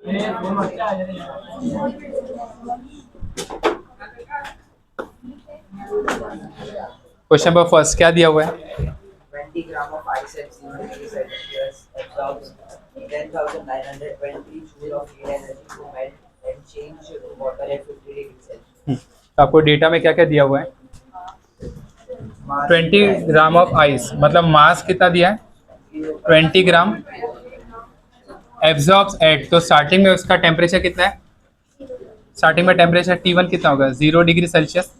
Question number first क्या दिया हुआ है? 20 gram of ice at 0 degrees Celsius absorbs 10,920 joule of heat energy to melt and change to water at 50 degrees Celsius. तो आपको data में क्या क्या दिया हुआ है? 20 ग्राम ऑफ आइस, मतलब मास कितना दिया है? 20 ग्राम एब्जॉर्ब्स एट, तो स्टार्टिंग में उसका टेम्परेचर कितना है? स्टार्टिंग में टेम्परेचर T1 कितना होगा? 0 degree Celsius,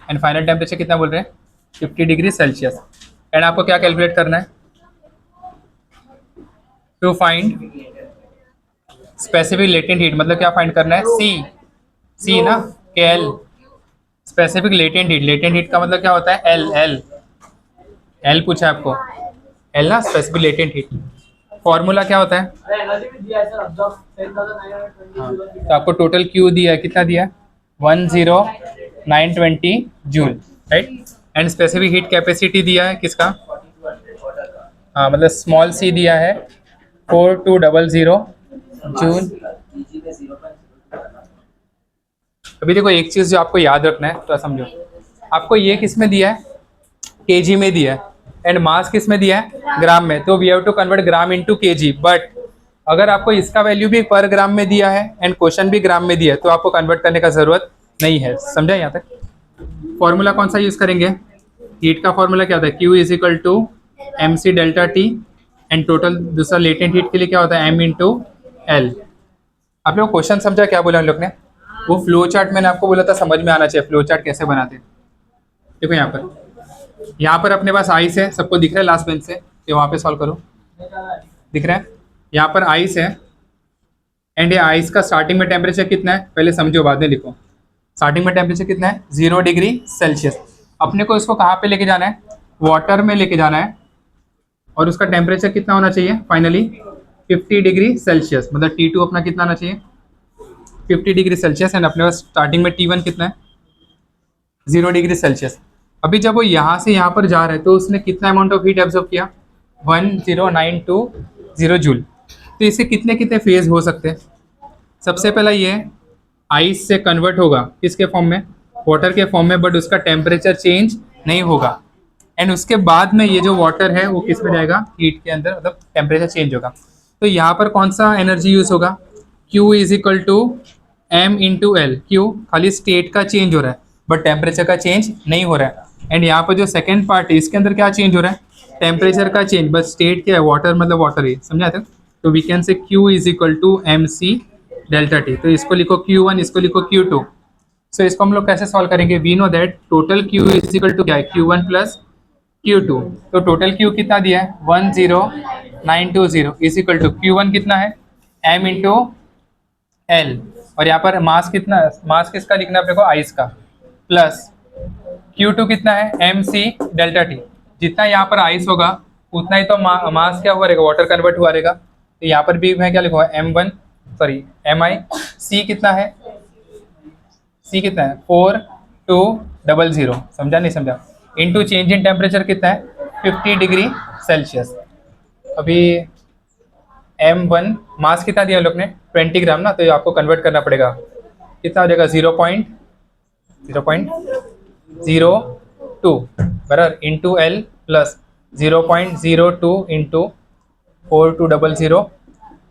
and final temperature कितना बोल रहे हैं? 50 डिग्री सेल्सियस। एंड आपको क्या कैलकुलेट करना है? To find specific latent heat, मतलब क्या फाइंड करना है? सी ना, के L specific latent heat. Latent heat का मतलब क्या होता है? एल पूछा है आपको, एल ना स्पेसिफिक लेटेंट हीट। फॉर्मूला क्या होता है? तो आपको टोटल क्यू दिया है, कितना दिया है? 10920 joule, right. And specific heat capacity दिया है किसका? हाँ, मतलब स्मॉल सी दिया है 4200 जूल। अभी देखो एक चीज़ जो आपको याद रखना है, तो समझो, आपको ये किस में दिया है? केजी में दिया है, एंड मास किस में दिया है? ग्राम में। तो we have to convert gram into kg. But अगर आपको इसका वैल्यू भी पर ग्राम में दिया है एंड क्वेश्चन भी ग्राम में दिया है, तो आपको कन्वर्ट करने का जरूरत नहीं है। समझा यहाँ तक? फॉर्मूला कौन सा यूज करेंगे? हीट का फॉर्मूला क्या होता है? Q is equal to M C delta T, and total दूसरा लेटेंट हीट के लिए क्या होता है? M into L. आप लोग क्वेश्चन समझा क्या बोला हम लोग ने? वो फ्लो चार्ट मैंने आपको बोला था समझ में आना चाहिए, फ्लो चार्ट कैसे बनाते हैं। देखो यहाँ पर अपने पास आइस है, सबको दिख रहा है लास्ट बेंच से? ये वहाँ पे सॉल्व करो, दिख रहा है? यहाँ पर आइस है, एंड ये आइस का स्टार्टिंग में टेम्परेचर कितना है? पहले समझो बाद में लिखो। स्टार्टिंग में टेम्परेचर कितना है? 0 डिग्री सेल्सियस। अपने को इसको कहाँ पे लेके जाना है? वाटर में लेके जाना है, और उसका टेम्परेचर कितना होना चाहिए फाइनली? 50 डिग्री सेल्सियस, मतलब T2 अपना कितना आना चाहिए? 50 डिग्री सेल्सियस। एंड अपने पास स्टार्टिंग में T1 कितना है? 0 डिग्री सेल्सियस। अभी जब वो यहाँ से यहाँ पर जा रहा है, तो उसने कितना अमाउंट ऑफ हीट एब्जॉर्ब किया? 10920 जूल। तो इससे कितने कितने फेज हो सकते हैं? सबसे पहला ये आइस से कन्वर्ट होगा किसके फॉर्म में? वाटर के फॉर्म में, बट उसका टेम्परेचर चेंज नहीं होगा। एंड उसके बाद में ये जो वाटर है वो किस में जाएगा? हीट के अंदर, मतलब टेम्परेचर चेंज होगा। तो यहाँ पर कौन सा एनर्जी यूज होगा? Q is equal to M into L. क्यू खाली स्टेट का चेंज हो रहा है, बट टेम्परेचर का चेंज नहीं हो रहा है। एंड यहाँ पर जो सेकेंड पार्ट है, इसके अंदर क्या चेंज हो रहा है? टेम्परेचर का चेंज, बट स्टेट क्या है? वाटर, मतलब वाटर ही। समझा था? तो we can say Q is equal to M C delta T. तो इसको लिखो Q1, इसको लिखो Q2। सो इसको हम लोग कैसे सॉल्व करेंगे? We know that total Q is equal to क्या है? Q1 plus Q2। तो टोटल Q कितना दिया है? 10920 इज इक्वल टू Q1 कितना है? M into L. और यहाँ पर मास कितना? मास किसका लिखना है अपने को? आइस का। प्लस Q2 कितना है? M C delta T. जितना यहाँ पर आइस होगा उतना ही तो मास क्या हुआ रहेगा? वाटर कन्वर्ट हुआ रहेगा। तो यहाँ पर भी मैं क्या लिखूँगा? M1, sorry MI। C कितना है? C कितना है? 4200। समझा नहीं समझा? इनटू चेंज इन टेम्परेचर कितना है? 50 डिग्री सेल्सियस। अभी M1 मास कितना दिया हम लोग ने? 20 ग्राम ना, तो ये आपको कन्वर्ट करना पड़ेगा। कितना हो जाएगा? 0.02 बराबर into L plus 0.02 into 4200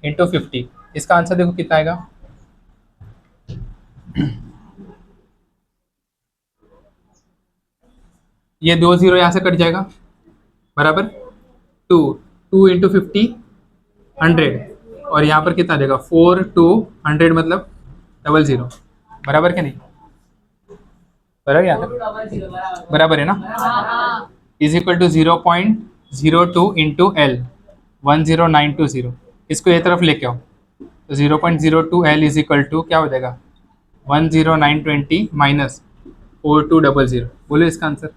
into 50। इसका आंसर देखो कितना आएगा? ये 2 0 यहाँ से कट जाएगा, बराबर 2। 2 इंटू 50 100, और यहाँ पर कितना आ जाएगा? 4 2 100 मतलब 00। बराबर क्या नहीं? बराबर यहाँ तक बराबर है ना? Is equal to 0.02 into L 10920। इसको ये तरफ लेके आओ, तो 0.02 एल इज इक्वल टू क्या हो जाएगा? 10920 माइनस 4200। बोलो इसका आंसर।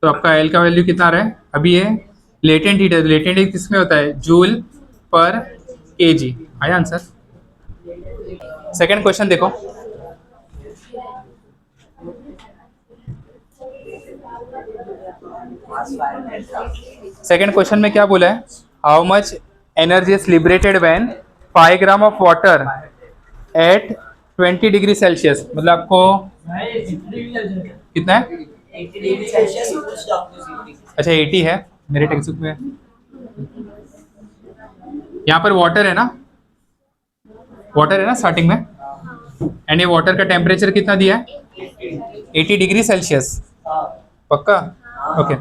तो आपका एल का वैल्यू कितना आ रहा है? अभी ये लेटेंट हीट है, लेटेंट हीट किसमें होता है? जूल पर केजी। आया आंसर? सेकंड क्वेश्चन देखो। Mass mass 500 grams. Second question में क्या बोला है, how much energy is liberated when 5 gram of water at 20 degree Celsius, मतलब आपको कितना है, 80 degree Celsius pushed up to 0 degree. अच्छा 80 है मेरे टेक्स्ट बुक में, यहाँ पर वाटर है ना, वाटर है ना स्टार्टिंग में, एंड ये वाटर का टेम्परेचर कितना दिया है 80 डिग्री सेल्सियस, पक्का, ओके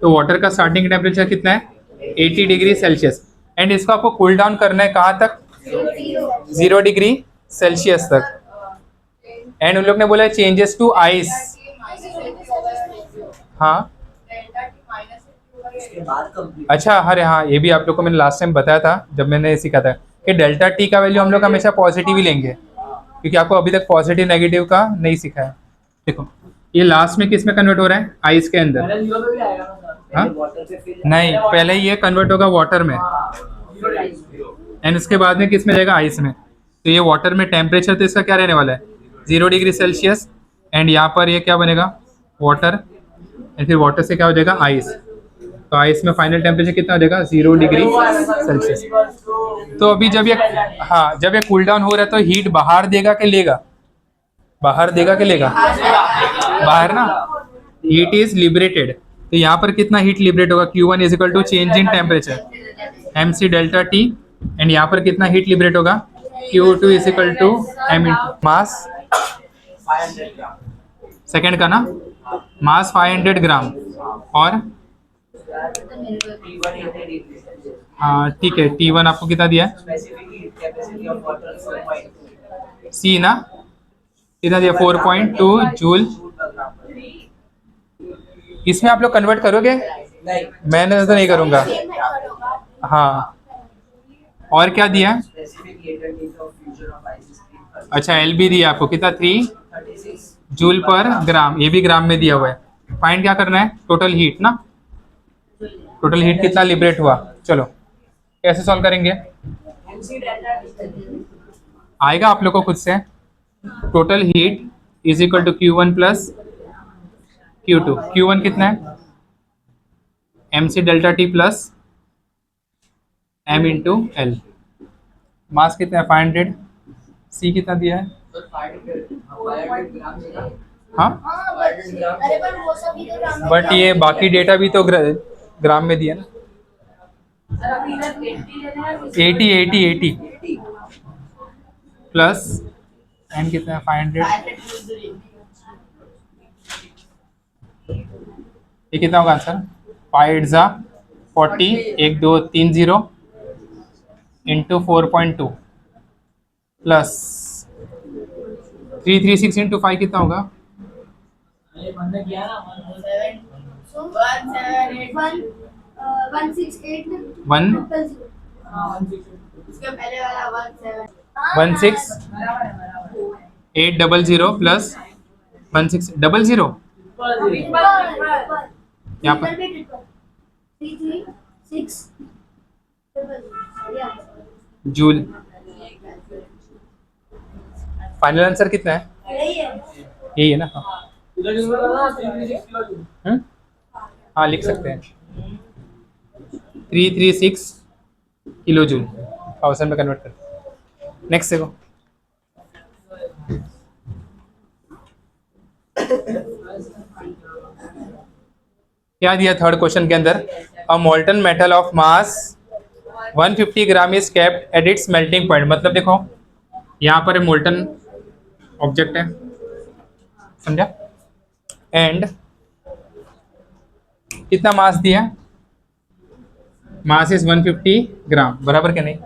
तो वाटर का स्टार्टिंग टेम्परेचर कितना है 80 डिग्री सेल्सियस, एंड इसको आपको कूल डाउन करना है कहाँ तक 0 डिग्री सेल्सियस तक, एंड उन लोग ने बोला चेंजेस टू आइस, हाँ उसके बाद complete. अच्छा, अरे हाँ ये भी आप लोग को मैंने लास्ट टाइम बताया था जब मैंने सीखा था कि डेल्टा टी का वैल्यू हम लोग हमेशा पॉजिटिव ही लेंगे, क्योंकि आपको अभी तक पॉजिटिव नेगेटिव का नहीं सीखा है। देखो ये लास्ट में किस में कन्वर्ट हो रहा है, आइस के अंदर, हाँ Water पे fill नहीं, पहले ये कन्वर्ट होगा वाटर में, एंड उसके बाद में किस में जाएगा आइस में, तो ये वाटर में टेम्परेचर तो इसका क्या रहने वाला है 0 डिग्री सेल्सियस, एंड यहाँ पर ये क्या बनेगा वाटर, एंड फिर वाटर से क्या हो जाएगा आइस, तो आइस में फाइनल टेम्परेचर कितना हो जाएगा 0 डिग्री सेल्सियस। तो अभी जब ये, हाँ जब ये कूल डाउन हो रहा है तो हीट बाहर देगा कि लेगा, बाहर देगा कि लेगा, बाहर ना, हीट इज लिबरेटेड, तो यहाँ पर कितना हीट लिबरेट होगा Q1 is equal to change in temperature MC delta T, and यहाँ पर कितना हीट लिबरेट होगा Q2 is equal to M mass 500 grams. Second का ना, मास 500 ग्राम, और T1 80 degree Celsius. हाँ ठीक है T1 आपको कितना दिया है Specific heat capacity of water 4.2 C ना, कितना दिया 4.2 जूल, per gram. इसमें आप लोग कन्वर्ट करोगे, नहीं, मैंने तो नहीं करूँगा, हाँ और क्या दिया है, specific latent heat of fusion of ice is 3 अच्छा एल भी दिया आपको कितना 3 36 जूल पर ग्राम, ये भी ग्राम में दिया हुआ है, फाइंड क्या करना है टोटल हीट ना, टोटल हीट कितना लिबरेट हुआ, चलो कैसे सॉल्व करेंगे, MC delta T. आएगा आप लोग को खुद से, total heat is equal to Q1 plus Q2, Q1 कितना है MC delta T plus M into L, mass कितना है 500, C कितना दिया है, So 500 grams है ना? हाँ 500 grams अरे पर वो सभी तो ग्राम में बट ये बाकी डेटा भी तो ग्राम में दिया ना, 80 80 80 80. प्लस एम कितना है 500, ये कितना होगा आंसर 5 ज़ा 40, 1 2 3 0 इंटू 4.2 प्लस 336 इंटू 5 कितना होगा, वन सिक्स एट 1 उसके पहले वाला 16800 प्लस 1600 यहाँ पर 336 जूल, फाइनल आंसर कितना है यही है ना, हाँ लिख सकते हैं 336 किलो जूल, थाउजेंड में कन्वर्ट कर, नेक्स्ट देखो क्या दिया थर्ड क्वेश्चन के अंदर, a molten metal of mass 150 gram is kept at its melting point, मतलब देखो यहाँ पर मोल्टन ऑब्जेक्ट है, समझा, एंड कितना मास दिया, मास इज 150 ग्राम, बराबर क्या नहीं,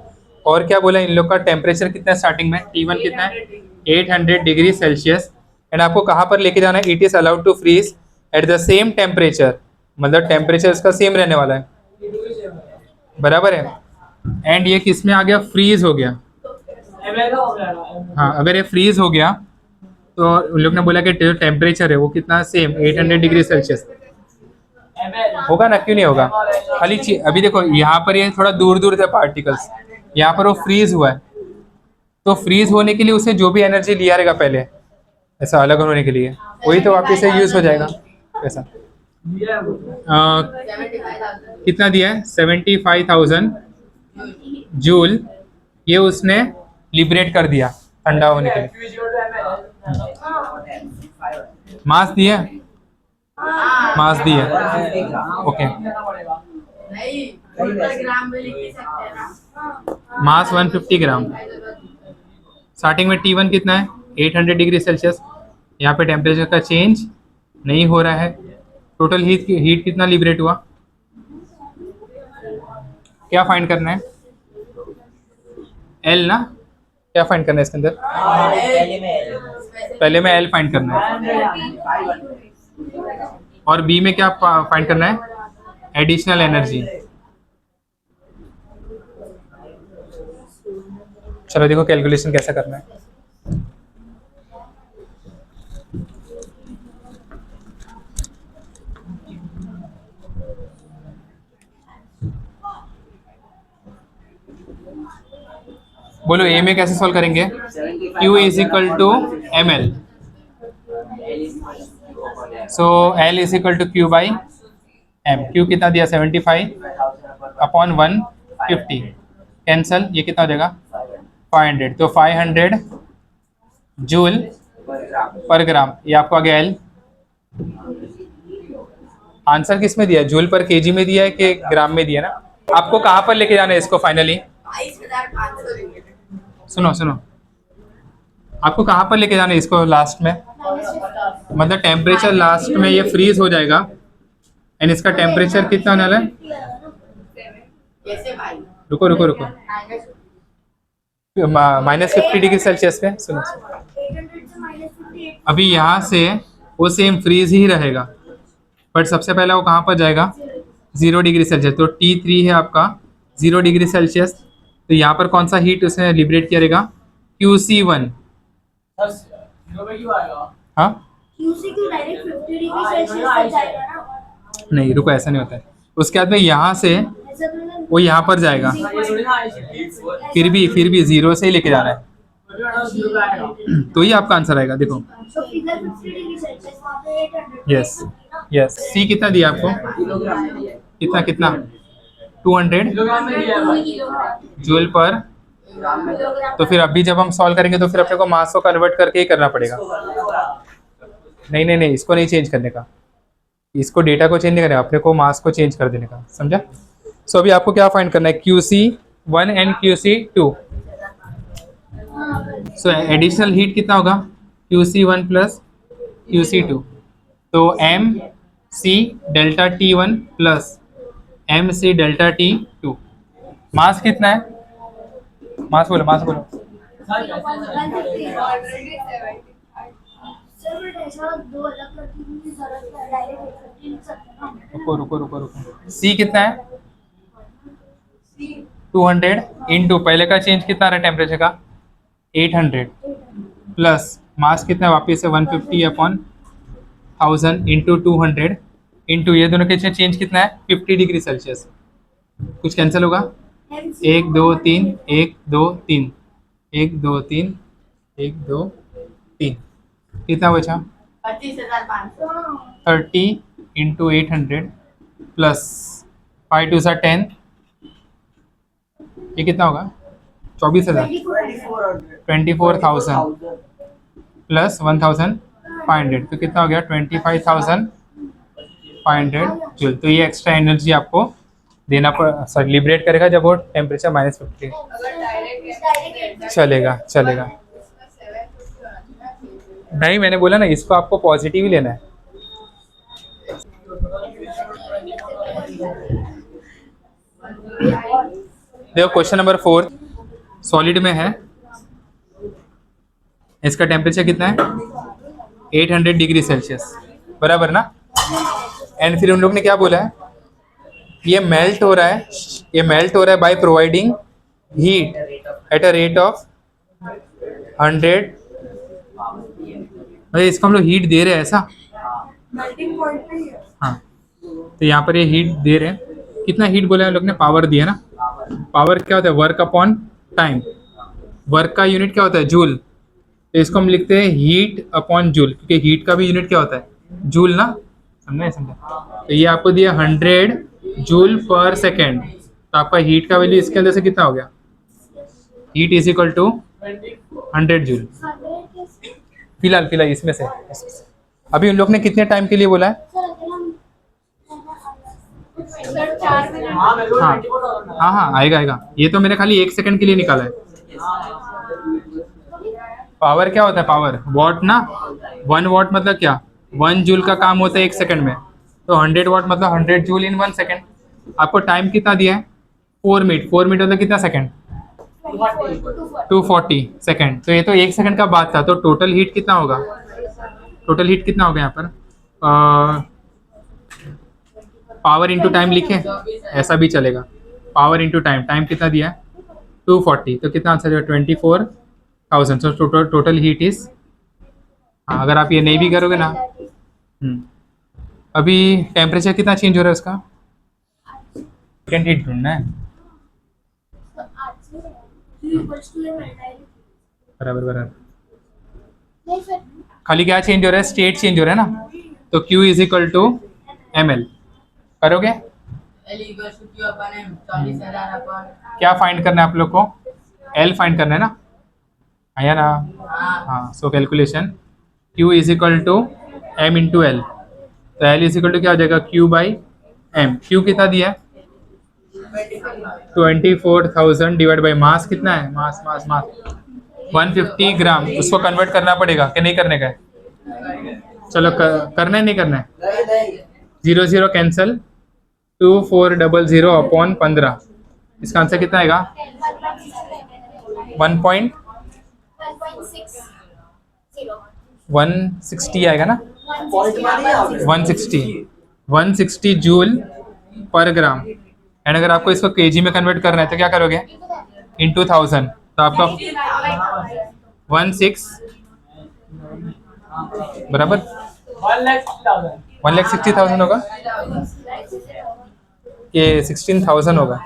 और क्या बोला इन लोग का टेम्परेचर कितना है स्टार्टिंग में, T1 कितना है 800 डिग्री सेल्सियस, एंड आपको कहाँ पर लेके जाना है, it is allowed to freeze at the same temperature, मतलब टेम्परेचर इसका सेम रहने वाला है, बराबर है, एंड ये किस में आ गया, फ्रीज हो गया, हाँ अगर ये फ्रीज हो गया तो उन लोग ने बोला कि जो टेम्परेचर है वो कितना सेम 800 डिग्री सेल्सियस होगा ना, क्यों नहीं होगा, खाली अभी देखो यहाँ पर ये थोड़ा दूर दूर थे पार्टिकल्स, यहाँ पर वो फ्रीज हुआ है, तो फ्रीज होने के लिए उसे जो भी एनर्जी लिया रहेगा पहले ऐसा अलग होने के लिए, वही तो वापस से यूज हो जाएगा ऐसा, कितना दिया है 75,000 जूल, ये उसने लिबरेट कर दिया ठंडा होने के लिए। मास दिया, मास दिया, ओके। मास 150 ग्राम। स्टार्टिंग में T1 कितना है 800 डिग्री सेल्सियस, यहाँ पे टेम्परेचर का चेंज नहीं हो रहा है। टोटल हीट कितना लिबरेट हुआ, क्या फाइंड करना है, एल ना, क्या फाइंड करना है इसके अंदर, पहले में एल फाइंड करना है और बी में क्या फाइंड करना है, एडिशनल एनर्जी। चलो देखो कैलकुलेशन कैसा करना है। बोलो ए में कैसे सॉल्व करेंगे, Q is equal to M L, so L is equal to Q by M. Q कितना दिया 75 अपॉन 150, कैंसल, ये कितना हो जाएगा 500, तो 500 जूल पर ग्राम, ये आपको आ गया L। आंसर किस में दिया है, जूल पर केजी में दिया है कि ग्राम में दिया ना। आपको कहाँ पर लेके जाना है इसको फाइनली, सुनो सुनो, आपको कहाँ पर लेके जाना है इसको लास्ट में, मतलब टेम्परेचर लास्ट में ये फ्रीज हो जाएगा एंड इसका टेम्परेचर कितना होने वाला है, रुको रुको रुको, -50 डिग्री सेल्सियस पे। सुनो अभी यहाँ से वो सेम फ्रीज ही रहेगा, बट सबसे पहले वो कहाँ पर जाएगा 0 डिग्री सेल्सियस, तो T3 है आपका 0 डिग्री सेल्सियस, तो यहाँ पर कौन सा हीट उसने लिबरेट करेगा, QC1। हाँ नहीं रुको, ऐसा नहीं होता है, उसके बाद में यहाँ से वो यहाँ पर जाएगा, फिर भी 0 से ही लेके जाना है, तो ये आपका आंसर आएगा। देखो यस यस, सी कितना दिया आपको, कितना कितना 200 जूल पर, तो फिर अभी जब हम सॉल्व करेंगे तो फिर अपने को मास को कन्वर्ट करके ही करना पड़ेगा। नहीं नहीं नहीं, इसको नहीं चेंज करने का, इसको डेटा को चेंज नहीं करना, अपने को मास को चेंज कर देने का, समझा। सो अभी आपको क्या फाइंड करना है, QC1 and QC2। So additional heat कितना होगा, QC1 प्लस QC2, तो MC delta T1 plus MC delta T2। मास कितना है, मास बोलो, मास बोलो, रुको रुको रुको रुको, सी कितना है 200 इंटू पहले का चेंज कितना रहा टेम्परेचर का 800 प्लस मास कितना है वापस से 150 अपॉन 1000 इंटू 200 इंटू ये दोनों के चेंज कितना है 50 डिग्री सेल्सियस। कुछ कैंसिल होगा, 1 2 3 1 2 3 1 2 3 1 2 3, कितना बचा 30 इंटू 800 प्लस 5 2 10, ये कितना होगा 24,000, 24,000 प्लस 1,500, तो कितना हो गया 25,500 जूल। तो ये एक्स्ट्रा एनर्जी आपको देना सॉरी लिबरेट करेगा जब वो टेम्परेचर -50। चलेगा चलेगा, नहीं मैंने बोला ना इसको आपको पॉजिटिव ही लेना है। देखो क्वेश्चन नंबर 4 सॉलिड में है, इसका टेम्परेचर कितना है 800 डिग्री सेल्सियस, बराबर ना। एंड फिर उन लोग ने क्या बोला है, ये मेल्ट हो रहा है, ये मेल्ट हो रहा है by providing heat at a rate of 100, मतलब इसको हम लोग हीट दे रहे हैं ऐसा, हाँ तो यहाँ पर ये हीट दे रहे हैं, कितना हीट बोला है हम लोग ने, पावर दिया ना। पावर क्या होता है, वर्क अपॉन टाइम, वर्क का यूनिट क्या होता है जूल, तो इसको हम लिखते हैं हीट अपॉन जूल, क्योंकि हीट का भी यूनिट क्या होता है जूल ना। समझे समझे। तो ये आपको दिया 100 जूल पर सेकेंड, तो आपका हीट का वैल्यू इसके अंदर से कितना हो गया, heat is equal to 100 joule. फिलहाल फिलहाल इसमें से अभी उन लोग ने कितने टाइम के लिए बोला है? हाँ हाँ हाँ, आएगा आएगा, ये तो मैंने खाली 1 सेकंड के लिए निकाला है। पावर क्या होता है, पावर वॉट ना, 1 वॉट मतलब क्या, 1 जूल का काम होता है 1 सेकंड में, तो 100 वॉट मतलब 100 जूल इन 1 सेकंड। आपको टाइम कितना दिया है, 4 मिनट, 4 मिनट मतलब कितना सेकंड, 240 सेकंड। तो ये तो 1 सेकंड का बात था, तो टोटल हीट कितना होगा, टोटल हीट कितना होगा यहाँ पर, पावर इंटू टाइम लिखे, ऐसा भी चलेगा, पावर इंटू टाइम, टाइम कितना दिया है 240, तो कितना आंसर है 24,000। सो टोटल हीट इज, हाँ अगर आप ये नहीं भी करोगे ना, अभी टेम्परेचर कितना चेंज हो रहा है उसका, सेकेंड हीट ढूंढना है, बराबर बराबर। खाली क्या चेंज हो रहा है, स्टेट चेंज हो रहा है ना, तो Q is equal to ml करोगे। क्या फाइंड करना है आप लोग को, L फाइंड करना है ना, आया ना, हाँ। So calculation Q is equal to m into L, तो L इज इक्वल टू क्या हो जाएगा Q बाई m। Q कितना दिया है 24,000 डिवाइड बाई मास कितना है, मास मास मास 150 ग्राम, उसको कन्वर्ट करना पड़ेगा कि नहीं करने का है, चलो करना है नहीं करना है, 0 0 कैंसिल, 2400 अपॉन 15, इसका आंसर कितना आएगा 160 आएगा ना, 160 जूल पर ग्राम। एंड अगर आपको इसको केजी में कन्वर्ट करना है तो क्या करोगे, इंटू 1000, तो आपका 16 बराबर 1,60,000 होगा कि 16,000 होगा,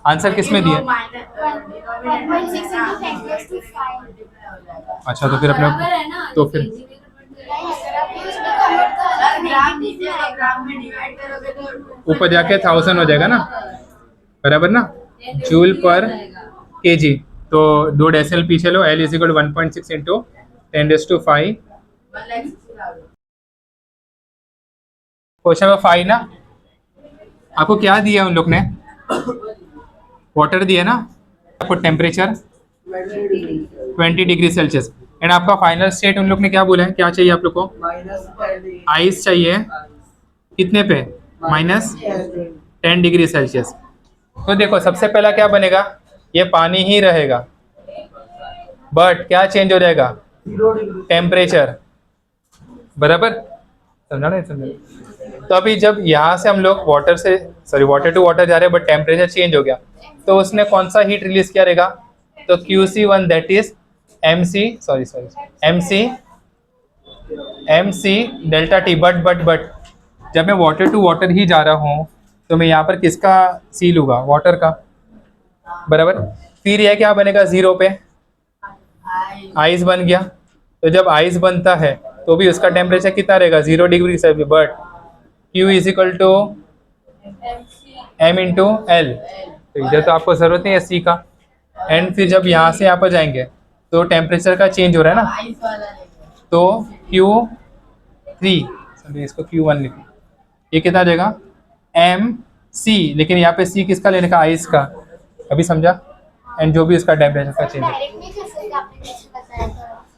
आंसर किस में दिया, अच्छा तो फिर अपने, तो फिर ऊपर जाके 1000 हो जाएगा ना, बराबर ना, जूल पर केजी, तो 2 डेसिमल पीछे लो, L is equal 1.6 into 10⁵ question number 5 ना, आपको क्या दिया उन लोग ने, वाटर दिया ना, आपको टेम्परेचर 20 डिग्री सेल्सियस, एंड आपका फाइनल स्टेट उन लोग ने क्या बोला है, क्या चाहिए आप लोग को, आइस चाहिए कितने पे, -10 डिग्री सेल्सियस। तो देखो सबसे पहला क्या बनेगा, ये पानी ही रहेगा, बट क्या चेंज हो जाएगा, टेम्परेचर, बराबर, समझा नहीं समझा। तो अभी जब यहाँ से हम लोग वाटर से, सॉरी वाटर टू वाटर जा रहे हैं, बट टेम्परेचर चेंज हो गया, तो उसने कौन सा हीट रिलीज किया रहेगा, तो QC1 that is MC delta T, but जब मैं वाटर टू वाटर ही जा रहा हूँ तो मैं यहाँ पर किसका सी लूँगा, वाटर का, बराबर। फिर यह क्या बनेगा, 0 पे आइस बन गया, तो जब आइस बनता है तो भी उसका टेम्परेचर कितना रहेगा 0 degree Celsius, but Q is equal to M into L, तो इधर तो आपको ज़रूरत नहीं है C का। एंड फिर जब यहाँ से यहाँ पर जाएंगे तो टेम्परेचर का चेंज हो रहा है ना, तो Q3, इसको Q1 लिखो, ये कितना आ जाएगा MC, लेकिन यहाँ पे C किसका लेने का, आइस का, अभी समझा। एंड जो भी उसका टेम्परेचर का चेंज है,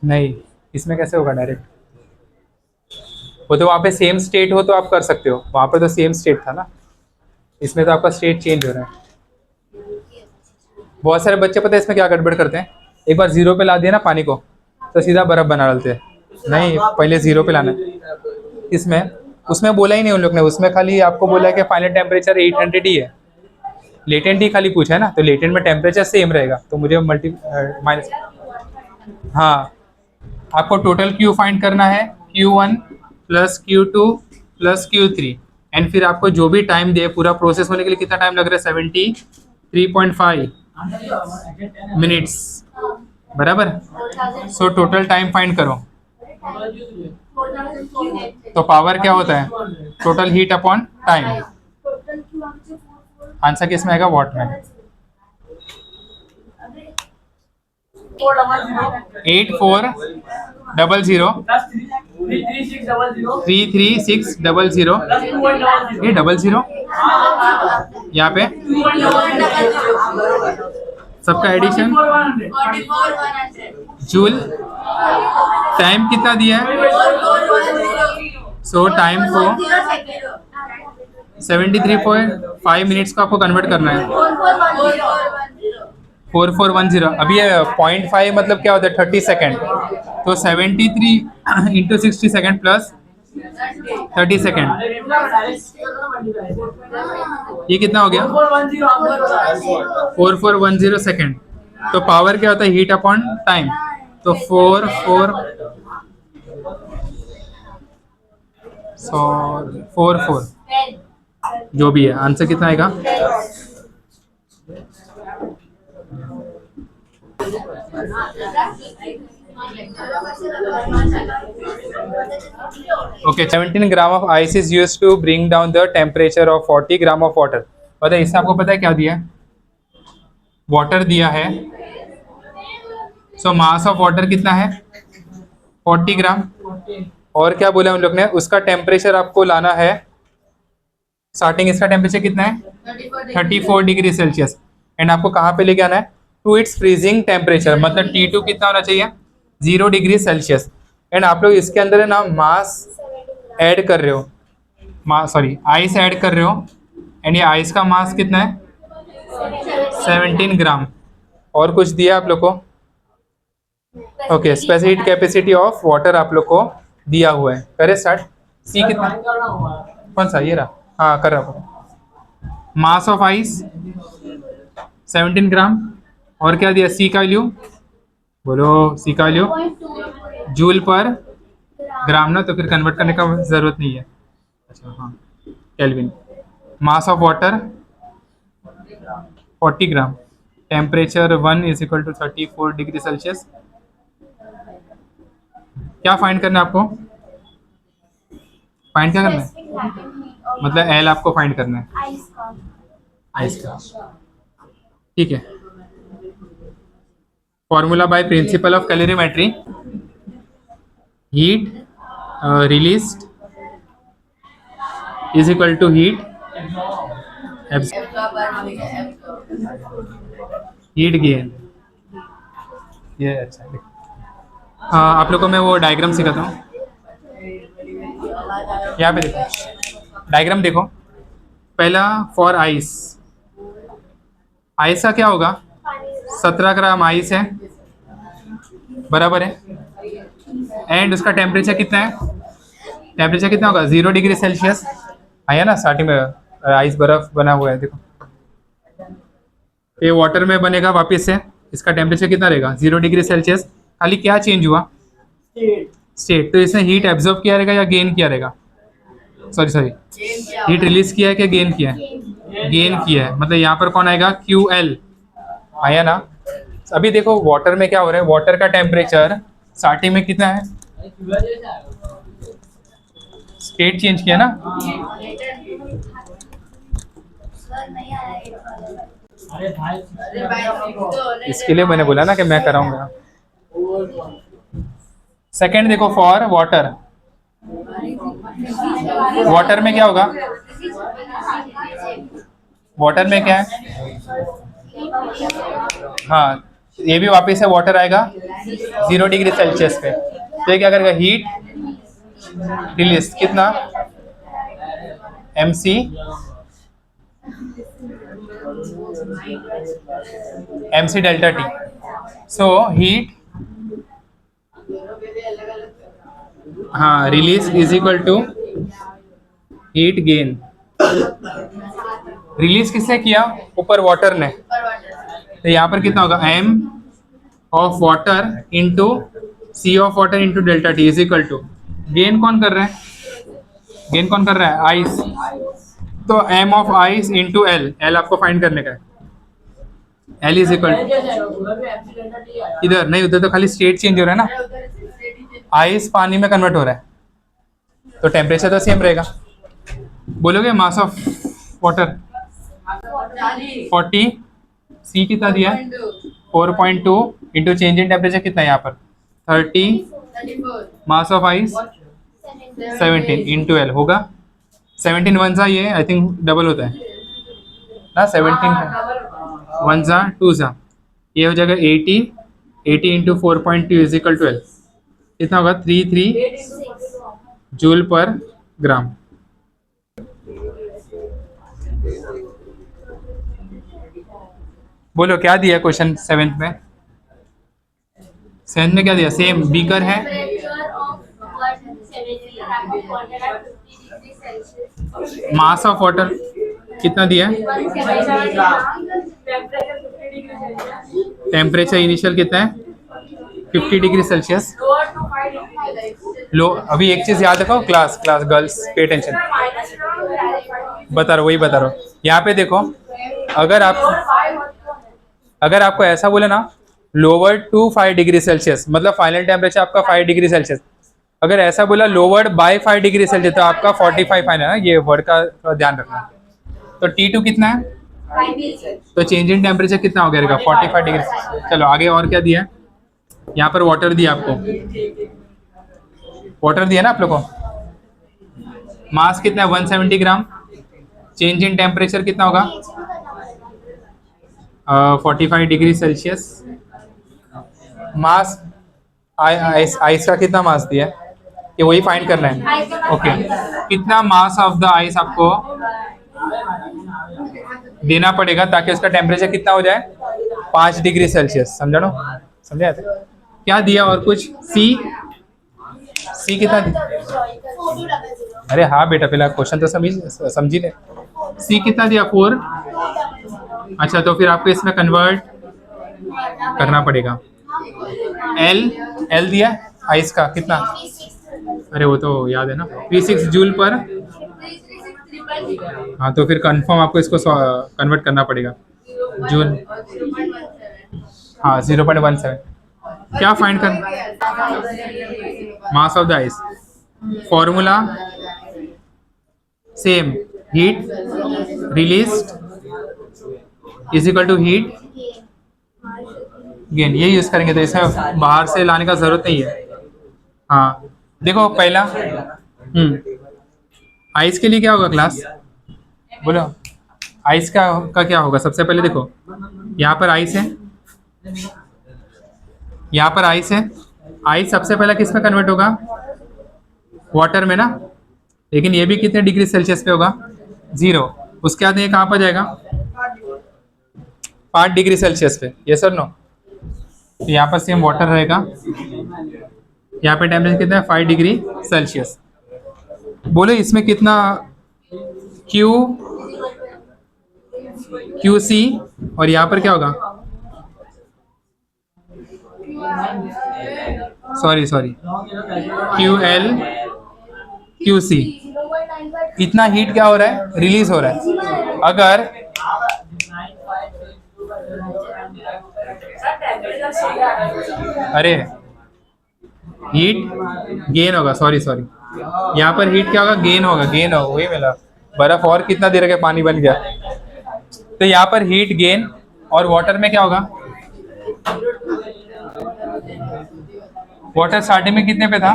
नहीं इसमें कैसे होगा डायरेक्ट, वो तो वहाँ पे सेम स्टेट हो तो आप कर सकते हो, वहाँ पे तो सेम स्टेट था ना, इसमें तो आपका स्टेट चेंज हो रहा है। बहुत सारे बच्चे पता है इसमें क्या गड़बड़ करते हैं, एक बार 0 पे ला दिया ना पानी को तो सीधा बर्फ बना डालते हैं, नहीं पहले 0 पे लाना है। इसमें उसमें बोला ही नहीं उन लोग ने, उसमें खाली आपको बोला है कि फाइनल टेम्परेचर 800 ही है, लेटेंट ही खाली पूछा है ना, तो लेटेंट में टेम्परेचर सेम रहेगा, तो मुझे माइनस, हाँ आपको टोटल Q फाइंड करना है, Q1 plus Q2 plus Q3, and फिर आपको जो भी टाइम दे पूरा प्रोसेस होने के लिए कितना टाइम लग रहा है, 73.5 मिनट्स, बराबर। सो टोटल टाइम फाइंड करो। तो पावर क्या होता है? Total heat upon time. Answer किस में आएगा? वॉट में। 8400 33600 ये 00 यहाँ पे सबका एडिशन। जूल। टाइम कितना दिया है? सो टाइम को 73.5 मिनट्स को आपको कन्वर्ट करना है। 4410। अभी ये 0.5 मतलब क्या होता है? 30 सेकेंड। तो 73 इंटू 60 सेकेंड प्लस 30 सेकेंड, ये कितना हो गया? 4410 सेकेंड। तो पावर क्या होता है? Heat upon time. तो 44 जो भी है, आंसर कितना आएगा? Okay, 17 gram of ice is used to bring down the temperature of 40 gram of water. बताइए, इससे आपको पता है क्या दिया है? वाटर दिया है। सो मास ऑफ वाटर कितना है? 40 ग्राम। और क्या बोला उन लोग ने? उसका टेम्परेचर आपको लाना है। स्टार्टिंग इसका टेम्परेचर कितना है? 34 डिग्री सेल्सियस। एंड आपको कहाँ पे लेके आना है? To its freezing temperature. मतलब T2 कितना होना चाहिए? 0 डिग्री सेल्सियस। एंड आप लोग इसके अंदर है ना मास ऐड कर रहे हो, आइस ऐड कर रहे हो। एंड ये आइस का मास कितना है? 17 ग्राम। और कुछ दिया आप लोग को? Okay, specific capacity of water आप लोग को दिया हुआ है। करे स्टार्ट। सी कितना? कौन सा? ये रहा। हाँ, कर रहा हूँ। मास ऑफ आइस 17 ग्राम। और क्या दिया? सी का वैल्यू बोलो। सी का वैल्यू जूल पर ग्राम ना, तो फिर कन्वर्ट करने का जरूरत नहीं है। अच्छा हाँ, kelvin. Mass of water 40 gram. Temperature 1 is equal to 34 degree Celsius. क्या फाइंड करना है आपको? फाइंड क्या करना है? मतलब एल आपको फाइंड करना है, आइस का। ठीक है। Formula by principle of calorimetry. Heat released is equal to heat gain. ये अच्छा है। हाँ, आप लोग को मैं वो डायग्राम सिखाता हूँ। यहाँ पे देखो, डायग्राम देखो। पहला फॉर आइस। आइस का क्या होगा? 17 ग्राम आइस है, बराबर है। एंड उसका टेम्परेचर कितना है? टेम्परेचर कितना होगा? 0 डिग्री सेल्सियस। आया ना स्टार्टिंग में? आइस बर्फ बना हुआ है, देखो। ये वाटर में बनेगा वापस से। इसका टेम्परेचर कितना रहेगा? 0 डिग्री सेल्सियस। खाली क्या चेंज हुआ? स्टेट। तो इसने हीट एब्जॉर्ब किया रहेगा या गेन किया रहेगा? सॉरी, हीट रिलीज किया है क्या गेन किया है? गेन किया है। मतलब यहाँ पर कौन आएगा? QL आया ना। अभी देखो वाटर में क्या हो रहा है? वाटर का टेम्परेचर स्टार्टिंग में कितना है? स्टेट चेंज किया ना। इसके लिए मैंने बोला ना कि मैं कराऊंगा। सेकंड देखो, फॉर वाटर। वाटर में क्या होगा? वाटर में क्या है? हाँ, ये भी वापस से वाटर आएगा 0 डिग्री सेल्सियस पे। तो ये क्या करेगा? हीट रिलीज कितना? MC delta T। So heat हाँ release is equal to heat gain. Release किसने किया? ऊपर वाटर ने। तो यहाँ पर कितना होगा? M of water into C of water into delta T is equal to gain कौन कर रहा है? गेन कौन कर रहा है? आइस। तो M of ice into L आपको फाइंड करने का है। L इज इक्वल, इधर नहीं, उधर तो खाली स्टेट चेंज हो रहा है ना, आइस पानी में कन्वर्ट हो रहा है, तो टेम्परेचर तो सेम रहेगा। बोलोगे मास ऑफ वाटर 40, सी कितना दिया है 4.2 इंटू चेंज इन टेम्परेचर कितना है यहाँ पर 30, मास ऑफ आइस 17 इंटू एल होगा 17 वन सा, ये आई थिंक डबल होता है ना, 17 वन सा 2 सा, ये हो जाएगा 80, 80 into 4.2 is equal to L, कितना होगा 33 जूल पर ग्राम। बोलो क्या दिया क्वेश्चन सेवेंथ में, सेवेंथ में क्या दिया, सेम बीकर है, मास ऑफ वाटर कितना दिया है, टेम्परेचर इनिशियल कितना है 50 डिग्री सेल्सियस। लो अभी एक चीज याद रखो, class class girls pay attention, बता रहा हूँ वही बता रहा हूँ, यहाँ पे देखो, अगर आपको ऐसा बोले ना लोअर टू 5 डिग्री सेल्सियस, मतलब फाइनल टेम्परेचर आपका 5 डिग्री सेल्सियस, अगर ऐसा बोला लोअर्ड बाय 5 डिग्री सेल्सियस तो आपका 45 फाइनल है ना, ये वर्ड का थोड़ा ध्यान रखना। तो T2 कितना है, तो चेंज इन टेम्परेचर कितना हो गया 45 डिग्री। चलो आगे और क्या दिया है, यहाँ पर वाटर दिया आपको, वाटर दिया ना आप लोग को, मास कितना है 170 ग्राम, चेंज इन टेम्परेचर कितना होगा 45 डिग्री सेल्सियस, मास आइस का कितना मास दिया है, ये वही फाइंड करना है। ओके कितना मास ऑफ द आइस आपको देना पड़ेगा ताकि उसका टेम्परेचर कितना हो जाए 5 डिग्री सेल्सियस, समझा नो, समझा क्या दिया, और कुछ सी कितना दिया, अरे हाँ बेटा पहला क्वेश्चन तो समझी ले, सी कितना दिया 4, अच्छा तो फिर आपको इसमें कन्वर्ट करना पड़ेगा। एल दिया आइस का कितना, अरे वो तो याद है ना 36 जूल पर, हाँ तो फिर कंफर्म आपको इसको कन्वर्ट करना पड़ेगा जूल, हाँ 0.17, क्या फाइंड कर, mass of the ice, formula same, heat released is equal to heat gain, ये यूज करेंगे, तो इसमें बाहर से लाने का जरूरत नहीं है। हाँ देखो पहला आइस के लिए क्या होगा क्लास, बोलो आइस का क्या होगा, सबसे पहले देखो यहाँ पर आइस है, यहाँ पर आइस है, आइस सबसे पहले किस में कन्वर्ट होगा वाटर में ना, लेकिन ये भी कितने डिग्री सेल्सियस पे होगा 0, उसके बाद ये कहाँ पर जाएगा 5 डिग्री सेल्सियस पे, ये सर नो, तो यहाँ पर सेम वाटर रहेगा, यहाँ पे टेम्परेचर कितना है 5 डिग्री सेल्सियस। बोलो इसमें कितना क्यू सी, और यहाँ पर क्या होगा, sorry Q L Q C, इतना हीट क्या हो रहा है रिलीज हो रहा है, अगर अरे हीट गेन होगा, सॉरी यहाँ पर हीट क्या होगा गेन होगा, वही मिला, बर्फ और कितना देर के पानी बन गया, तो यहाँ पर हीट गेन, और वाटर में क्या होगा, वाटर स्टार्टिंग में कितने पे था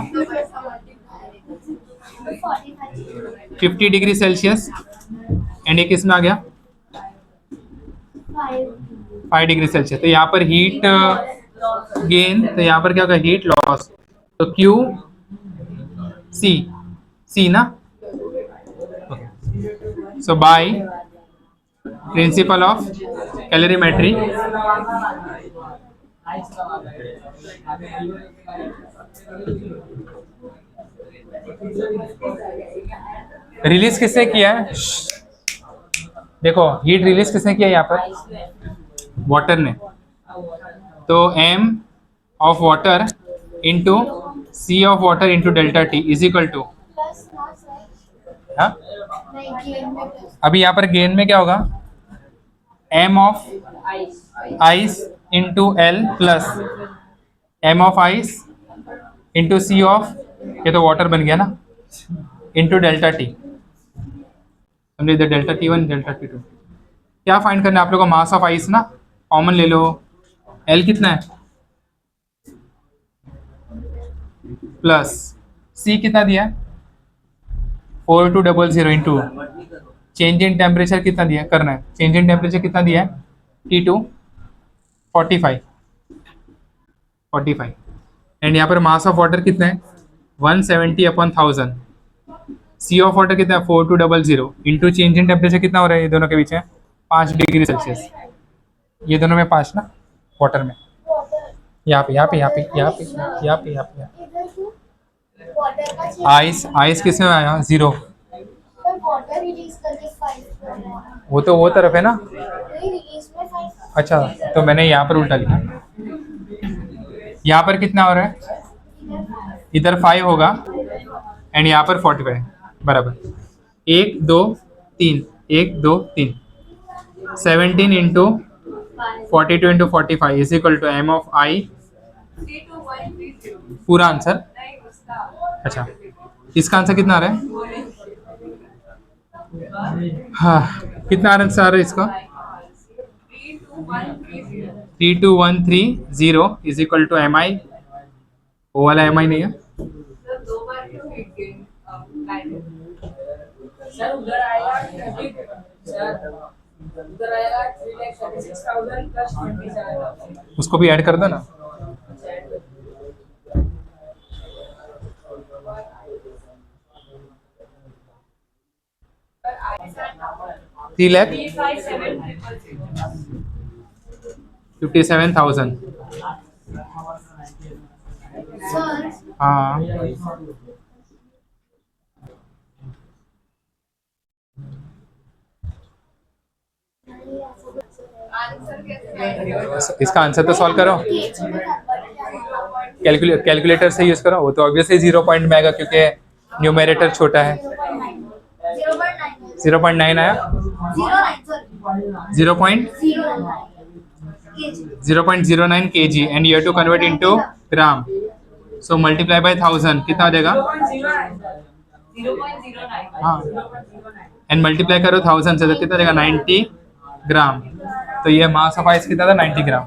50 डिग्री सेल्सियस, एंड ये किस में आ गया 5 डिग्री सेल्सियस, तो यहाँ पर हीट गेन, तो यहाँ पर क्या होगा हीट लॉस, तो क्यू सी ना, so by principle of calorimetry release किसने किया है, देखो हीट रिलीज किसने किया यहाँ पर वाटर ने, तो m of water into c of water into delta T is equal to, अभी यहाँ पर गेन में क्या होगा m of ice into L plus M of ice into C of, ये तो वाटर बन गया ना, इंटू डेल्टा टी। समझे, इधर delta T one delta T two. क्या फाइंड करना है आप लोगों को? मास ऑफ आइस ना, कॉमन ले लो। एल कितना है प्लस सी कितना दिया है 4200 इंटू चेंज इन टेम्परेचर कितना दिया है, करना है चेंज इन टेम्परेचर कितना दिया है T2 45 एंड यहाँ पर मास ऑफ वाटर कितना है 170/1000। सी ऑफ वाटर कितना है 4200 इंटू चेंज इन टेम्परेचर कितना हो रहा है ये दोनों के बीच में 5 डिग्री सेल्सियस, ये दोनों में 5 ना, वाटर में यहाँ पे आइस आइस किस में आया 0, वो तरफ है ना। अच्छा तो मैंने यहाँ पर उल्टा लिखा, यहाँ पर कितना हो रहा है, इधर 5 होगा एंड यहाँ पर 45 बराबर 1 2 3 1 2 3 17 into 42 into 45 is equal to M of I, पूरा आंसर। अच्छा इसका आंसर कितना आ रहा है, हाँ कितना आंसर आ रहा है इसका 32130 इज इक्वल टू एम आई, वो वाला एम आई नहीं है। उसको भी ऐड कर दो ना। थ्री लैख 57,000। हाँ इसका आंसर तो सॉल्व करो, कैलकुलेटर से यूज करो, वो तो ऑब्वियसली 0 पॉइंट में आएगा क्योंकि न्यूमरेटर छोटा है। 0.9 आया, 0.09 kg and you have to convert into gram, so multiply by 1000 कितना आ जाएगा, हाँ एंड मल्टीप्लाई करो 1000 से तो कितना आ जाएगा 90 ग्राम। तो ये मास ऑफ आइस कितना था 90 ग्राम।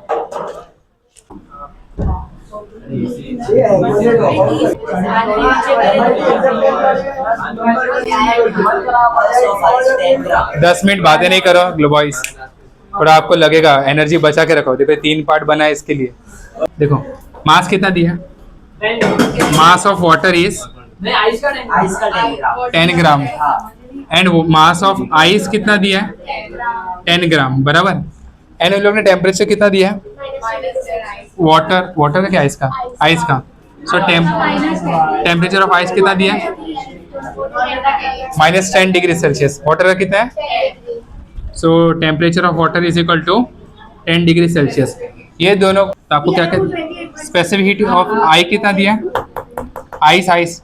दस मिनट बातें नहीं करो ग्लोबॉइस, थोड़ा आपको लगेगा एनर्जी बचा के रखो। देखो 3 पार्ट बना है इसके लिए। देखो मास कितना दिया, मास of water is 10 gram and mass of ice कितना दिया है 10 ग्राम बराबर। एंड उन लोग ने टेम्परेचर कितना दिया है, वाटर का क्या, आइस का सो टेम्परेचर ऑफ आइस कितना दिया है -10 डिग्री सेल्सियस। वाटर का कितना है, so temperature of water is equal to 10 degree Celsius. ये दोनों तो आपको क्या कहते, स्पेसिफिक हीट ऑफ आई कितना दिया है, आइस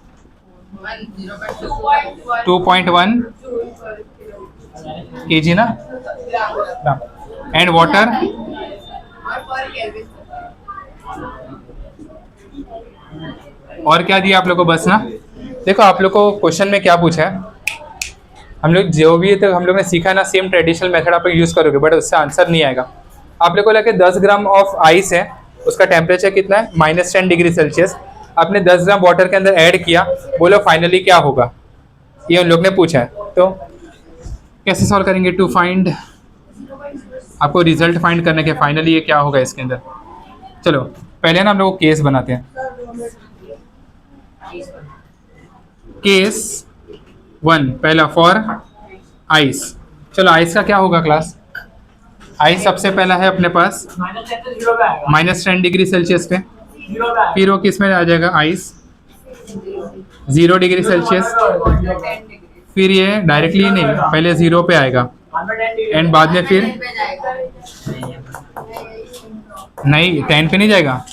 2.1 kg ना, एंड वाटर और क्या दिया आप लोग को बस ना। देखो आप लोग को क्वेश्चन में क्या पूछा है, हम लोग जो भी तो हम लोग ने सीखा ना सेम ट्रेडिशनल मेथड आप लोग यूज करोगे बट उससे आंसर नहीं आएगा। आप लोग को लगे 10 ग्राम ऑफ आइस है, उसका टेम्परेचर कितना है -10 डिग्री सेल्सियस, आपने 10 ग्राम वाटर के अंदर ऐड किया, बोलो फाइनली क्या होगा, ये उन लोग ने पूछा है। तो कैसे सॉल्व करेंगे, टू फाइंड, आपको रिजल्ट फाइंड करने के फाइनली ये क्या होगा इसके अंदर। चलो पहले ना हम लोग केस बनाते हैं। केस 1 पहला फॉर आइस। चलो आइस का क्या होगा क्लास, आइस सबसे पहला है अपने पास -10 डिग्री सेल्सियस पे, फिर वो किस में आ जाएगा आइस 0 डिग्री सेल्सियस, फिर ये डायरेक्टली नहीं पहले 0 पे आएगा एंड बाद में फिर नहीं 10 पे नहीं जाएगा,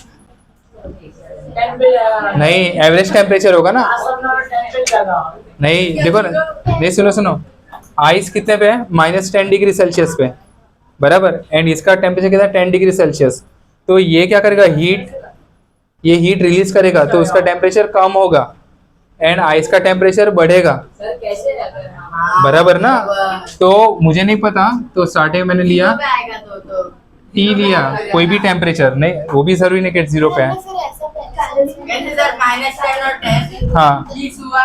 नहीं एवरेज टेम्परेचर होगा ना, नहीं देखो ना, नहीं सुनो आइस कितने पे है -10 डिग्री सेल्सियस पे, बराबर, एंड इसका टेम्परेचर कितना 10 डिग्री सेल्सियस। तो ये क्या करेगा, ये हीट रिलीज करेगा, तो उसका टेम्परेचर कम होगा एंड आइस का टेम्परेचर बढ़ेगा, सर कैसे लगा? बराबर ना। तो मुझे नहीं पता, तो स्टार्टिंग में मैंने लिया आएगा तो टी लिया, कोई भी टेम्परेचर नहीं, वो भी जरूरी नहीं कि 0 पे है। कैसे सर -10 और 10 हाँ 30 हुआ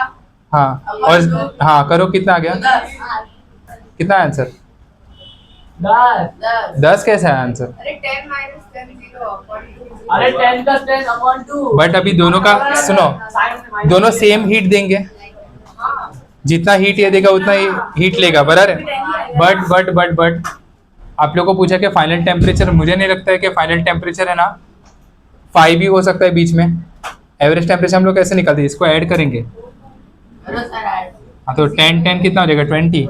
हाँ, और हाँ करो, कितना आ गया, 10 कितना आंसर, 10 10 कैसा है आंसर। अरे 10 - 10 0 अरे 10 + 10 अपॉन 2। बट अभी दोनों का सुनो, दोनों सेम हीट देंगे, जितना हीट ये देगा उतना हीट लेगा, बराबर। बट आप लोगों को पूछा कि फाइनल टेम्परेचर, मुझे नहीं लगता है कि फाइनल टेम्परेचर है ना 5 भी हो सकता है बीच में। एवरेज टेम्परेचर हम लोग कैसे निकालते हैं, इसको ऐड करेंगे। हेलो सर ऐड हाँ तो 10 कितना हो जाएगा, 20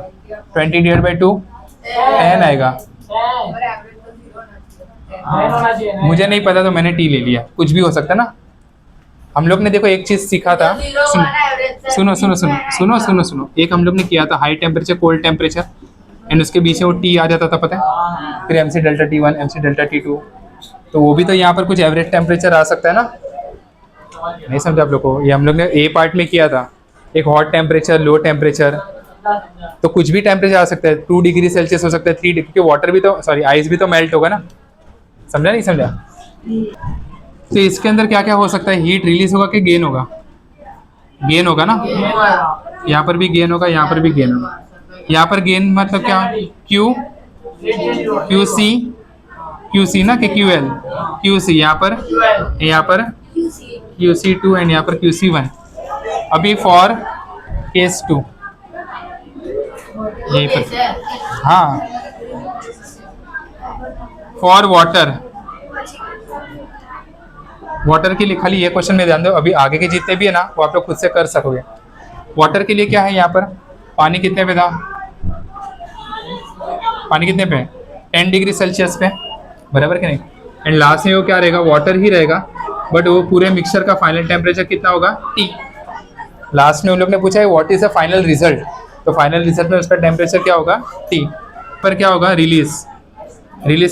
डिवाइड बाई 2 10 आएगा। और एवरेज तो 0 नहीं होना चाहिए ना। मुझे नहीं पता तो मैंने टी ले लिया, कुछ भी हो सकता है ना। हम लोग ने देखो एक चीज सीखा था, सुनो, एक हम लोग ने किया था high temperature cold temperature, and उसके बीच में वो टी आ जाता था, पता है, फिर MC delta T1 MC delta T2, तो वो भी तो यहाँ पर कुछ एवरेज टेम्परेचर आ सकता है ना। नहीं समझा आप लोग को, ये हम लोग ने ए पार्ट में किया था, एक हॉट टेम्परेचर लो टेम्परेचर, तो कुछ भी टेम्परेचर आ सकता है, 2 डिग्री सेल्सियस हो सकता है, 3 डिग्री, क्योंकि वाटर भी तो आइस भी तो मेल्ट होगा ना, समझा नहीं समझा। तो इसके अंदर क्या क्या हो सकता है, हीट रिलीज होगा कि गेन होगा, गेन होगा ना, यहाँ पर भी गेन होगा, यहाँ पर भी गेन होगा। यहाँ पर गेन मतलब क्या, QC ना कि QL, QC यहाँ पर QC2 एंड यहाँ पर QC1। अभी फॉर केस 2 यहीं पर, हाँ फॉर वाटर के लिए खाली ये क्वेश्चन में ध्यान दो, अभी आगे के जितने भी है ना वो आप लोग खुद से कर सकोगे। वाटर के लिए क्या है, यहाँ पर पानी कितने पे था, पानी कितने पे, 10 डिग्री सेल्सियस पे, बराबर कि नहीं। एंड लास्ट में वो क्या रहेगा, वाटर ही रहेगा, बट वो पूरे मिक्सचर का फाइनल टेम्परेचर कितना होगा, T। लास्ट में उन लोग ने पूछा है what is the final result, तो फाइनल रिजल्ट में उसका टेम्परेचर क्या होगा, T। पर क्या होगा, रिलीज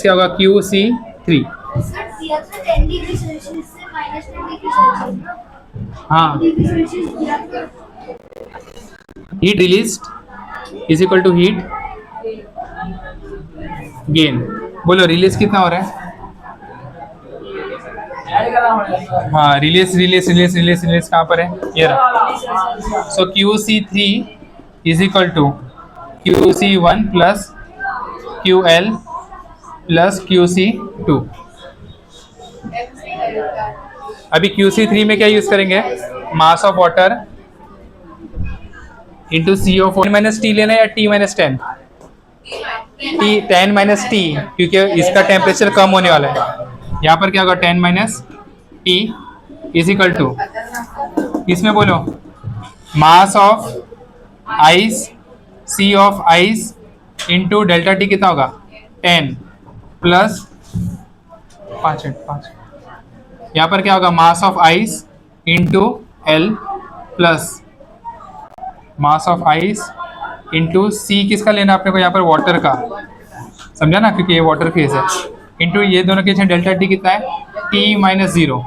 क्या होगा, QC3। सर दिया था 10 डिग्री सेल्सियस से -10 डिग्री सेल्सियस ना, हाँ, डिग्री सेल्सियस दिया था। Heat released is equal to heat gain. बोलो रिलीज कितना हो रहा है, ऐड करना पड़ेगा। हाँ रिलीज कहाँ पर है, ये रहा। So QC3 is equal to QC1 plus QL plus QC2। अभी QC3 में क्या यूज करेंगे, mass of water into CO4 minus T लेना है या T minus 10, T 10 minus T, क्योंकि इसका टेम्परेचर कम होने वाला है। यहाँ पर क्या होगा, 10 minus T is equal to, इसमें बोलो mass of ice, C of ice into delta T कितना होगा, 10 प्लस 5 यहाँ पर क्या होगा, mass of ice into L plus mass of ice into C, किसका लेना आपने को, यहाँ पर वाटर का, समझा ना, क्योंकि ये वाटर फेज है, इंटू ये दोनों के डेल्टा टी कितना है, T माइनस 0।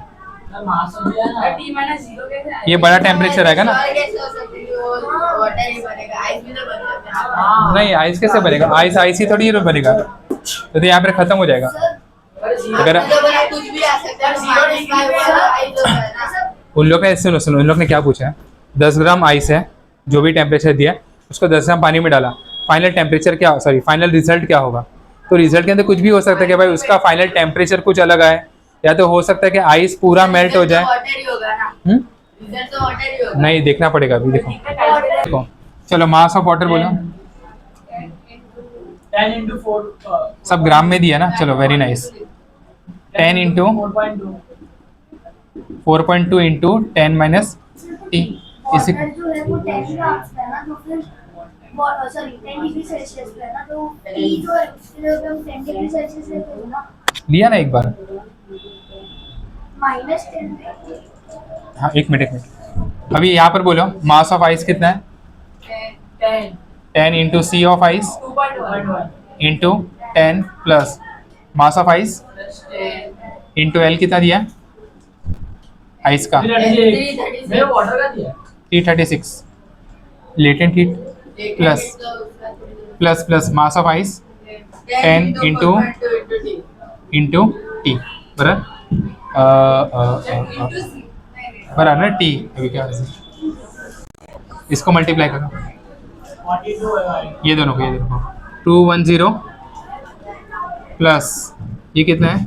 सर मास तो दिया ना। T - 0 कैसे आएगा? ये बड़ा टेम्परेचर आएगा ना, और कैसे हो सकता है, वो वाटर ही बनेगा, आइस भी तो बन सकता है। हाँ। नहीं आइस कैसे बनेगा, आइस ही थोड़ी बनेगा, तो यहाँ पर खत्म हो जाएगा। अगर तो बना कुछ भी आ सकता है, 0 डिग्री वाला आइस होता है ना। उन लोग ने सुनो उन लोग ने क्या पूछा है, 10 ग्राम आइस है, जो भी टेम्परेचर दिया है, उसको 10 ग्राम पानी में डाला, फाइनल टेम्परेचर क्या, फाइनल रिजल्ट क्या होगा। तो रिजल्ट के अंदर कुछ भी हो सकता है कि भाई उसका फाइनल टेम्परेचर कुछ अलग आए, या तो हो सकता है कि आइस पूरा मेल्ट हो जाए। वाटर ही होगा ना, रिजल्ट तो वाटर ही होगा। नहीं देखना पड़ेगा अभी, देखो चलो मास ऑफ वाटर बोलो, 10 × 4 सब ग्राम में दिया ना, चलो very nice, 10 into 4.2 4.2 into 10 minus T इसी वाटर जो है वो 10 ग्राम्स पे है ना, तो फिर सॉरी 10 डिग्री सेल्सियस पे है ना, तो T जो है उसके लिए हम 10 डिग्री सेल्सियस लेते हैं ना, लिया ना एक बार। -10 हाँ एक मिनट अभी यहाँ पर बोलो मास ऑफ आइस कितना है, 10 10 into C of ice 2.1 into 10 plus mass of ice into L कितना दिया है आइस का 336 मेरे वाटर का दिया 336 latent heat plus plus plus mass of ice 10 into T बराबर बराबर ना टी अभी क्या है? इसको मल्टीप्लाई करो 42 ये दोनों को 210 प्लस ये कितना है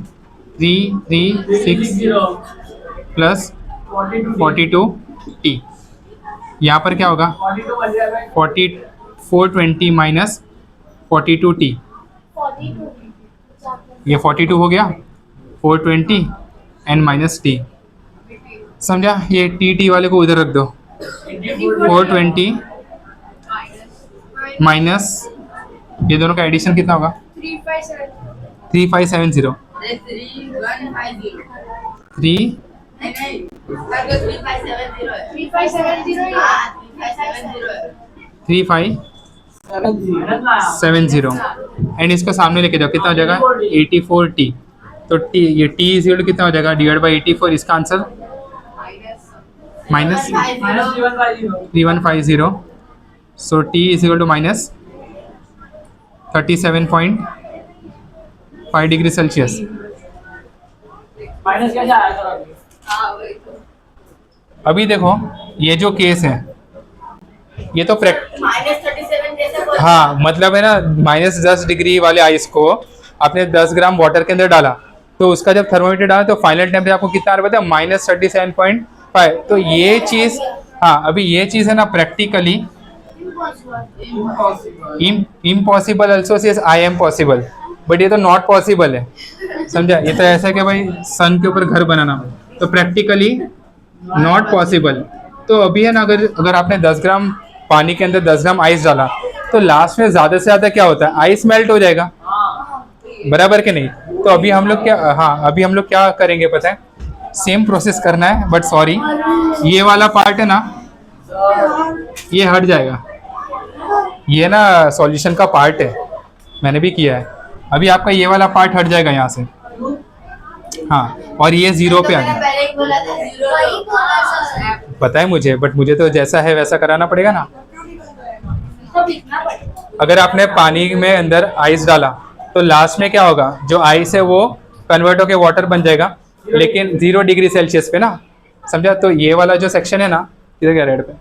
336 प्लस 42 टी यहाँ पर क्या होगा 42 बन जाएगा 420 माइनस 42 टी 42 ये 42 हो गया 420 एंड माइनस टी समझा ये टी वाले को उधर रख दो 420 माइनस ये दोनों का एडिशन कितना होगा 3570 3 3570 एंड इसको सामने लेके जाओ कितना हो जाएगा 84 टी तो टी ये टी इज इक्वल टू कितना हो जाएगा डिवाइड बाई 84 इसका answer minus -3150 3150 so T is equal to minus 37.5 degree Celsius minus कैसे आया सर अभी देखो ये जो केस है ये तो हाँ मतलब है ना -10 डिग्री वाले आइस को आपने 10 ग्राम वाटर के अंदर डाला तो उसका जब थर्मोमीटर डाला तो फाइनल टेम्परेचर आपको कितना आ रहा है -37.5 तो ये चीज़ हाँ अभी ये चीज़ है ना practically impossible also says I am possible but ये तो नॉट पॉसिबल है समझा ये तो ऐसा है कि भाई सन के ऊपर घर बनाना तो प्रैक्टिकली नॉट पॉसिबल तो अभी है ना अगर आपने 10 ग्राम पानी के अंदर 10 ग्राम आइस डाला तो लास्ट में ज़्यादा से ज़्यादा क्या होता है आइस मेल्ट हो जाएगा बराबर के नहीं तो अभी हम लोग क्या करेंगे पता है सेम प्रोसेस करना है बट सॉरी ये वाला पार्ट है ना ये हट जाएगा ये ना सॉल्यूशन का पार्ट है मैंने भी किया है अभी आपका ये वाला पार्ट हट जाएगा यहाँ से हाँ और ये 0 पे आ गया पता है मुझे बट मुझे तो जैसा है वैसा कराना पड़ेगा ना अगर आपने पानी में अंदर आइस डाला तो लास्ट में क्या होगा जो आइस है वो कन्वर्ट होके वाटर बन जाएगा लेकिन 0 डिग्री सेल्सियस पे ना समझा तो ये वाला जो सेक्शन है ना इधर क्या रेड पे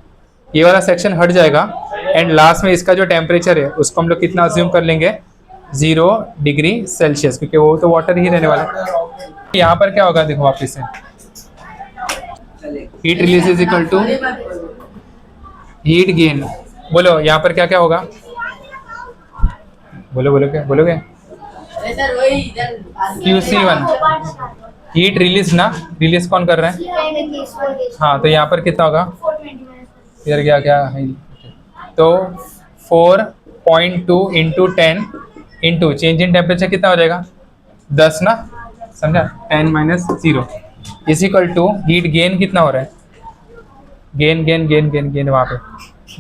ये वाला सेक्शन हट जाएगा एंड लास्ट में इसका जो टेम्परेचर है उसको हम लोग कितना अज्यूम कर लेंगे 0 डिग्री सेल्सियस क्योंकि वो तो वाटर ही रहने वाला है यहाँ पर क्या होगा देखो वापस से heat release is equal to heat gain बोलो यहाँ पर क्या क्या होगा बोलोगे QC1 हीट रिलीज ना रिलीज कौन कर रहा है हाँ तो यहाँ पर कितना होगा इधर क्या है तो 4.2 into 10 into change in temperature कितना हो जाएगा 10 ना समझा 10 minus 0 is equal to heat gain कितना हो रहा है गेन वहाँ पे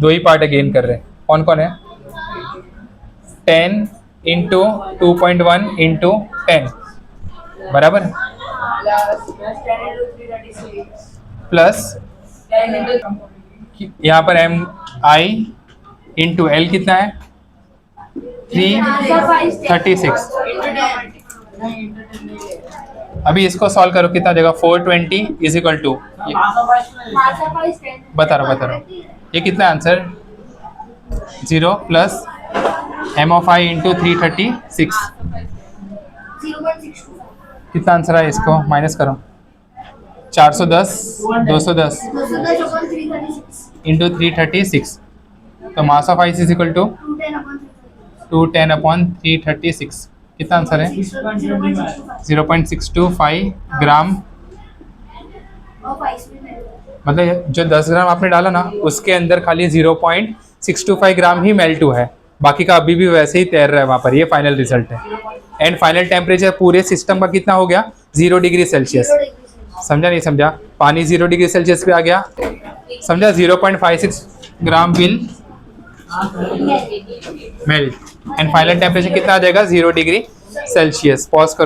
2 ही पार्ट है गेन कर रहे हैं कौन कौन है 10 इंटू 2.1 इंटू 10 बराबर प्लस यहाँ पर एम आई इंटू एल कितना है 336 अभी इसको सॉल्व करो कितना देगा 420 इज इक्वल टू बता रहा ये कितना answer 0 plus M of ice into 336 कितना आंसर है इसको माइनस करो 410 210 इंटू 336 तो mass of ice is equal to 210/336 कितना आंसर है 0.625 ग्राम मतलब जो 10 ग्राम आपने डाला ना उसके अंदर खाली 0.625 ग्राम ही मेल्ट हुआ है बाकी का अभी भी वैसे ही तैर रहा है वहाँ पर ये फाइनल रिजल्ट है एंड फाइनल टेम्परेचर पूरे सिस्टम का कितना हो गया 0 डिग्री सेल्सियस समझा नहीं समझा पानी 0 डिग्री सेल्सियस पे आ गया समझा 0.56 gram will melt and final temperature कितना आ जाएगा 0 डिग्री सेल्सियस। पॉज करो।